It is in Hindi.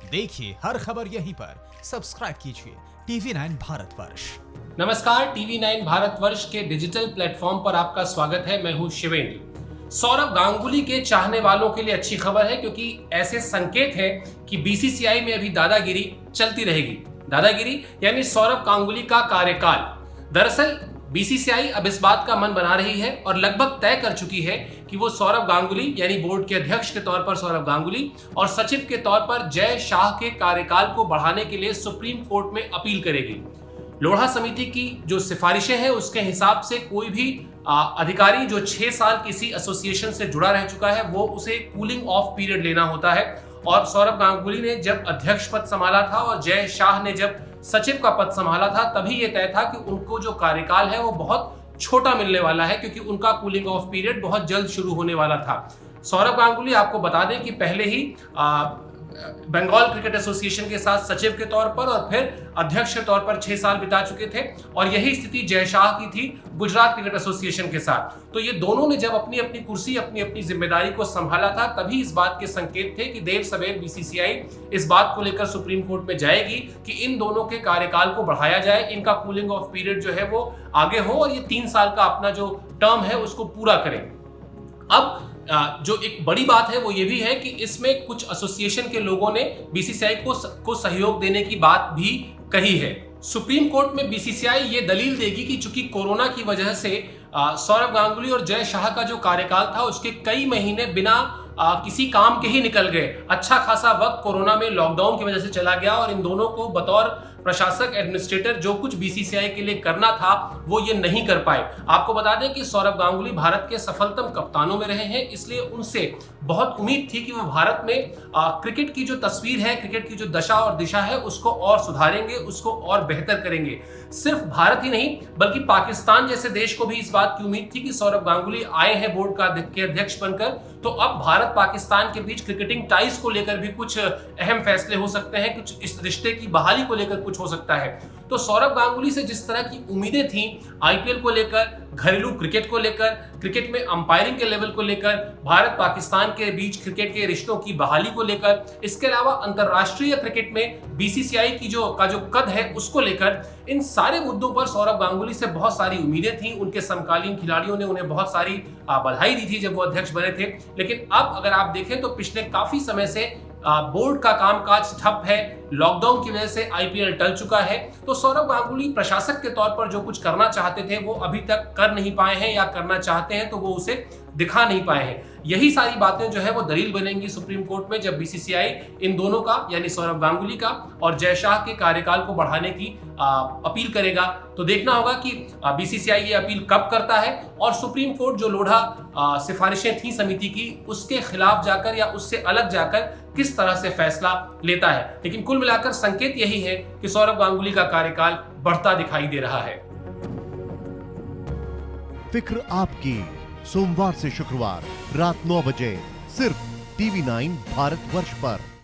देखिए हर खबर यहीं पर। सब्सक्राइब कीजिए TV9 भारतवर्ष। नमस्कार, TV9 भारतवर्ष के डिजिटल प्लेटफॉर्म पर आपका स्वागत है। मैं हूं शिवेंद्र। सौरव गांगुली के चाहने वालों के लिए अच्छी खबर है, क्योंकि ऐसे संकेत हैं कि बीसीसीआई में अभी दादागिरी चलती रहेगी। दादागिरी यानी सौरव गांगुली का कार्यकाल। दरअसल बीसीसीआई अब इस बात का मन बना रही है और लगभग तय कर चुकी है कि वो सौरव गांगुली यानी बोर्ड के अध्यक्ष के तौर पर सौरव गांगुली और सचिव के तौर पर जय शाह के कार्यकाल को बढ़ाने के लिए सुप्रीम कोर्ट में अपील करेगी। लोढ़ा समिति की जो सिफारिशें हैं उसके हिसाब से कोई भी अधिकारी जो 6 साल किसी एसोसिएशन से जुड़ा रह चुका है वो उसे कूलिंग ऑफ पीरियड लेना होता है। और सौरव गांगुली ने जब अध्यक्ष पद संभाला था और जय शाह ने जब सचिव का पद संभाला था, तभी यह तय था कि उनको जो कार्यकाल है वो बहुत छोटा मिलने वाला है, क्योंकि उनका कूलिंग ऑफ पीरियड बहुत जल्द शुरू होने वाला था। सौरव गांगुली आपको बता दें कि पहले ही बंगाल क्रिकेट एसोसिएशन के साथ सचिव के तौर पर और फिर अध्यक्ष के तौर पर 6 साल बिता चुके थे, और यही स्थिति जय शाह की थी गुजरात क्रिकेट एसोसिएशन के साथ। तो ये दोनों ने जब अपनी अपनी कुर्सी, अपनी अपनी जिम्मेदारी को संभाला था, तभी इस बात के संकेत थे कि देर सवेर बीसीसीआई इस बात को लेकर सुप्रीम कोर्ट में जाएगी कि इन दोनों के कार्यकाल को बढ़ाया जाए, इनका कूलिंग ऑफ पीरियड जो है वो आगे हो और ये 3 साल का अपना जो टर्म है उसको पूरा करें। अब जो एक बड़ी बात है वो ये भी है कि इसमें कुछ एसोसिएशन के लोगों ने बीसीसीआई को सहयोग देने की बात भी कही है। सुप्रीम कोर्ट में बीसीसीआई ये दलील देगी कि चूंकि कोरोना की वजह से सौरव गांगुली और जय शाह का जो कार्यकाल था उसके कई महीने बिना किसी काम के ही निकल गए। अच्छा खासा वक्त कोरोना में लॉकडाउन की वजह से चला गया और इन दोनों को बतौर प्रशासक एडमिनिस्ट्रेटर जो कुछ बीसीसीआई के लिए करना था वो ये नहीं कर पाए। आपको बता दें कि सौरव गांगुली भारत के सफलतम कप्तानों में रहे हैं, इसलिए उनसे बहुत उम्मीद थी कि वो भारत में क्रिकेट की जो तस्वीर है, क्रिकेट की जो दशा और दिशा है उसको और सुधारेंगे, उसको और बेहतर करेंगे। सिर्फ भारत ही नहीं बल्कि पाकिस्तान जैसे देश को भी इस बात की उम्मीद थी कि सौरव गांगुली आए हैं बोर्ड के अध्यक्ष बनकर, तो अब भारत पाकिस्तान के बीच क्रिकेटिंग टाइज को लेकर भी कुछ अहम फैसले हो सकते हैं, कुछ इस रिश्ते की बहाली को लेकर कुछ हो सकता है। तो सौरव गांगुली से जिस तरह की उम्मीदें थी आईपीएल को लेकर, घरेलू क्रिकेट को लेकर, क्रिकेट में अंपायरिंग के लेवल को लेकर, भारत पाकिस्तान के बीच क्रिकेट के रिश्तों की बहाली को लेकर, इसके अलावा अंतरराष्ट्रीय क्रिकेट में बीसीसीआई की जो कद है उसको लेकर, इन सारे मुद्दों पर सौरव गांगुली से बहुत सारी उम्मीदें थी। उनके समकालीन खिलाड़ियों ने उन्हें बहुत सारी बधाई दी थी जब वो अध्यक्ष बने थे। लेकिन अब अगर आप देखें तो पिछले काफी समय से बोर्ड का कामकाज ठप है, लॉकडाउन की वजह से आईपीएल टल चुका है। तो सौरव गांगुली प्रशासक के तौर पर जो कुछ करना चाहते थे वो अभी तक कर नहीं पाए हैं, या करना चाहते हैं तो वो उसे दिखा नहीं पाए हैं। यही सारी बातें जो है वो दलील बनेंगी सुप्रीम कोर्ट में जब बीसीसीआई इन दोनों का यानी सौरव गांगुली का और जय शाह के कार्यकाल को बढ़ाने की अपील करेगा। तो देखना होगा कि बीसीसीआई ये अपील कब करता है और सुप्रीम कोर्ट जो लोढ़ा सिफारिशें थी समिति की उसके खिलाफ जाकर या उससे अलग जाकर किस तरह से फैसला लेता है। लेकिन कुल मिलाकर संकेत यही है कि सौरव गांगुली का कार्यकाल बढ़ता दिखाई दे रहा है। फिक्र आपकी, सोमवार से शुक्रवार रात 9 बजे सिर्फ TV9 भारतवर्ष पर।